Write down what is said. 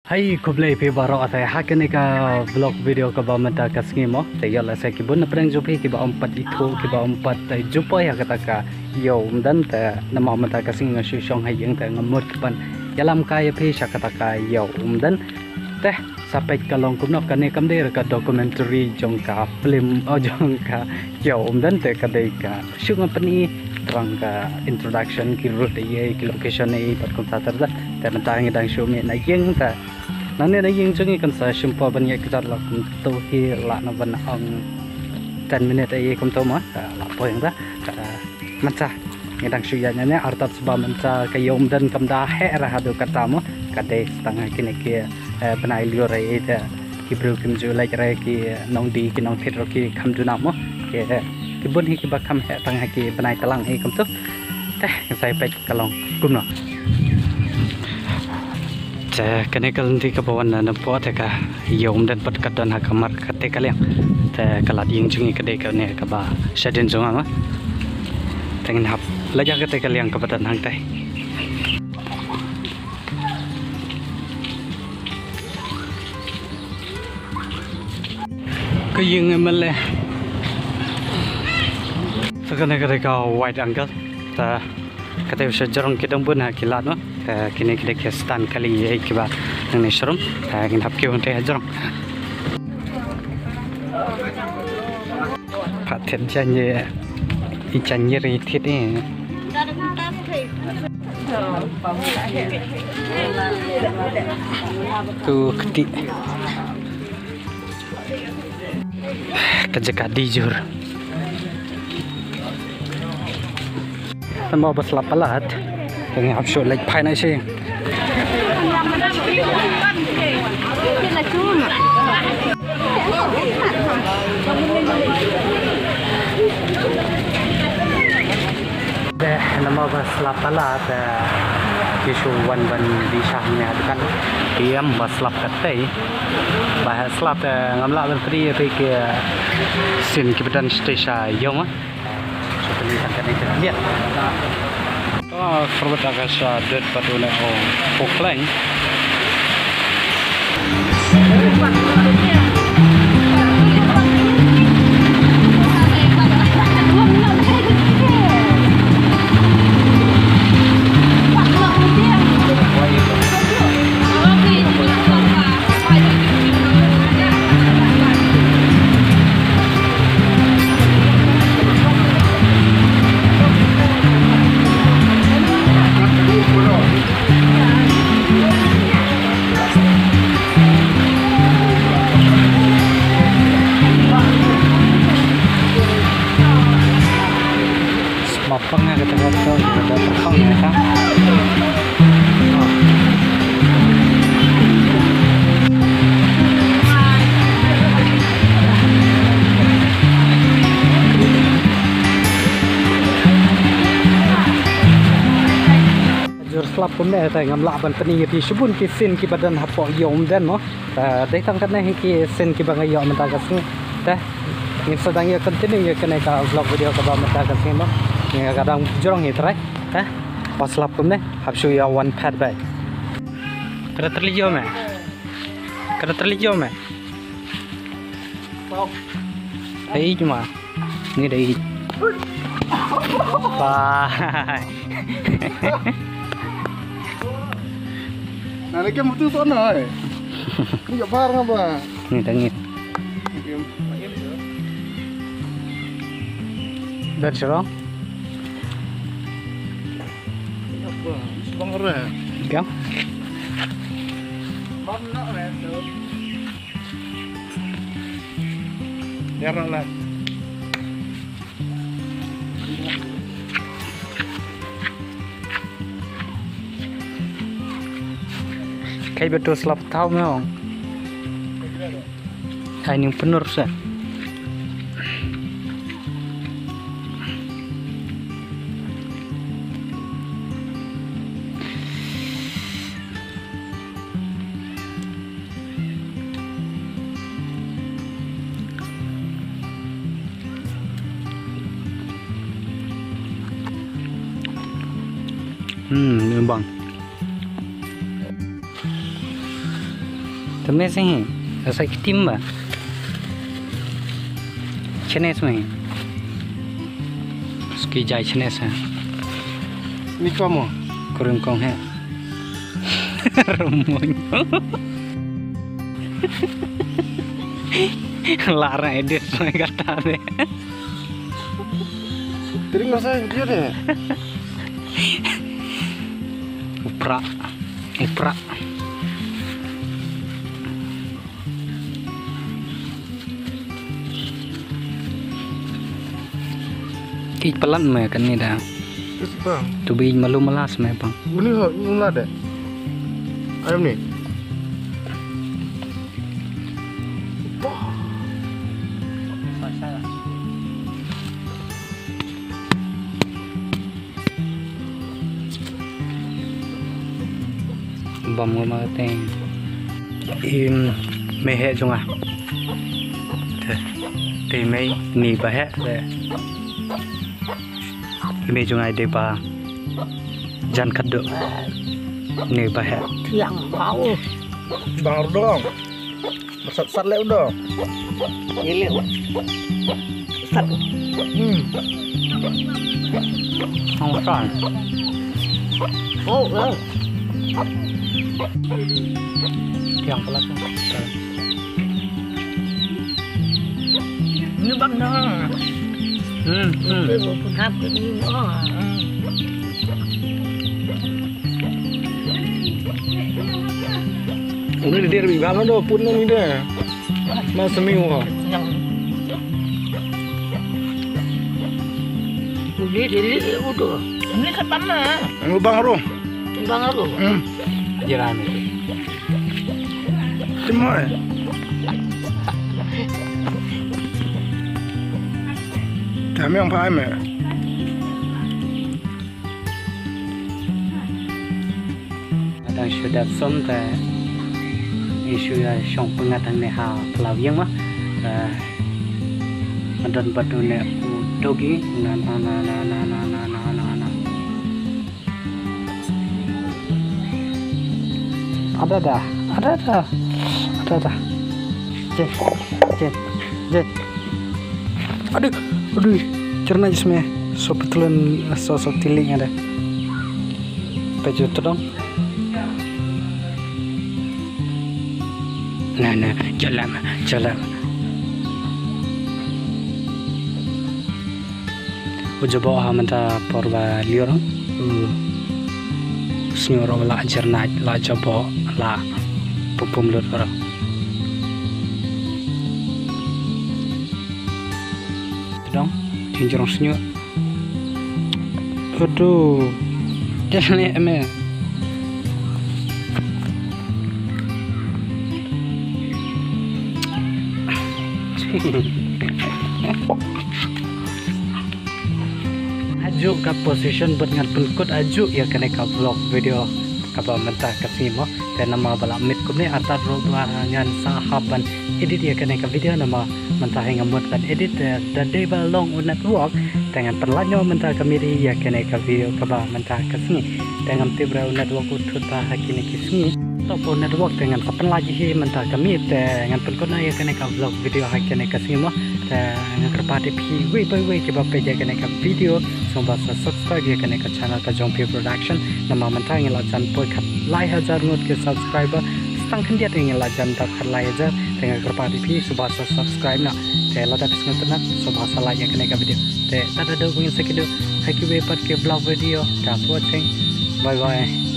Hai kublai pe baro atai hakan ka vlog video ka ba mata ka skimo te yala sa ki bun prang jupi ki ba empat itu ki ba empat tai jupa ya kata ka yo dan ta nama mata ka sing shu shong hai yang ta ngamut pan yalam ka ya pe sha kata ka yo dan teh sampai ka long kumno ka ne kam de ka documentary jong ka film jong ka yo dan te ka de ka shu ngapani terang ka introduction ki route ye ki location ni pat kom ta tar da ta mata ngi dang shu me na yeng ta nanti ada yang cengi kan saya jumpa banyak kita lah tu hi lah na ban ang 10 minit ai kom tu mah lah poin dah macam ngedang suyanya ni artab sebab macam kayom dan kamda he rah adu kata mo kade setengah kini ki penai liur ai ta ki bro kim ju lai rai ki nong di ki nong thit ro ki kham du na mo ki bun hi ki ba kham he tang ki penai talang ai kom tu teh saya pek kalong kum no kene kal nanti ke bawah na pot ka yom dan pot kadan ha kamar kate kaliang te kalat ying jungi kade ka ne ka ba shadin junga ma tengin hap laja kate kaliang ka badan hang tai ke ying mele sakane kade ka white angle ta kate shajarong kidang bun ha kilat no kini kita ke stand kali ai kiba nang ni showroom kin hap ke unte hajarong pathen chanye i chanye ri thit ni tu keti kajaka dijur tambah basla palat yang habis like pai na sih. Deh nama basla palat kisu wan di sahnya kan diam baslap katai bahas slap ngamla berperi ke sin kibetan stesa yoma seperti kan itu lihat forward agak dead pada oleh Oakland. Mapangnya kita foto kita terbang ya kan jur slap pun deh tai ngamla ban peni ki subun ki sin ki badan hapo yom dan mo dai tang kan ne ki sin ki bang yom ta ka su teh ni sedang ya continue ya kena ka vlog video ka ba mata ka sin mo yang kadang jorong itu right pas lap pun deh habis ya one pad bag kada terlijo me ai cuma ni dai bye nah lagi mutu sana ni jabar ngapa ni tangit dari jorong bang re gam bang nak re tu ya lah kayak betul selap tahu memang kain yang penuh sah bang Também sim. Eu sei que timba. Chinês mày. Ski jai Chinês ha. Ni kamu. Kurang kong ha. Rumong. Larang edit mày kata deh. Teringat saya dia deh. Upra. Kik pelan mày kan ni dah. Terus bang. Tu bi malu malas mày bang. Ini hok nyulat deh. Ayam ni. Bom mà tên im mê hệ chung à thì mấy nì bà hệ để mê chung ai để bà gian cắt được nì bà hệ Yang bau. Bang dong. Sat lewat dong. Ini sat. không phải Oh, oh. yang pelat Ini bang nah. Itu pun hap ini oh. Ini dia lebih galau dong. Pun ni deh. Mas seminggu. Yang ini udah. Ini kan mana? Bang Arung. Bang aku. jalan Cuma. Kami yang paham ya. đang sudah xong tại isu song pengatan ni ha pelawiang mah dan batu ni dogi na ada dah jet aduh cerna jisme so betulan so tiling ada baju tu dong nah jalan ujo bawa manta porba liorong senyoro la jerna la jabo la pupum lur orang dong tinjorong senyor aduh jalan eme aju ka position buat ngat pengkut aju ya kena ka vlog video kaba mentah kasimo dan nama bala mit kumne atar ro ngan sahaban edit ya kena ka video nama mentah ngamut kan edit da day balong unat walk dengan perlanyo mentah kamiri ya kena ka video kaba mentah kasini dengan tibra unat walk ututah hakini kisni ataupun network dengan kapan lagi mentah kami dengan pengkutna ya kena ka vlog video hakini kasimo dengan kerpati pi we keba peja kena ka video sobat subscribe ya kena ka channel ka Jongpi Production nama mentah ngela jan poi khat lai hajar ngot ke subscriber stang khandia ngela jan ta khat lai hajar dengan kerpati pi sobat subscribe na te lada pisngutna sobat like ya kena ka video te tada do ngin sekido hakiwe pat ke vlog video thanks watching bye bye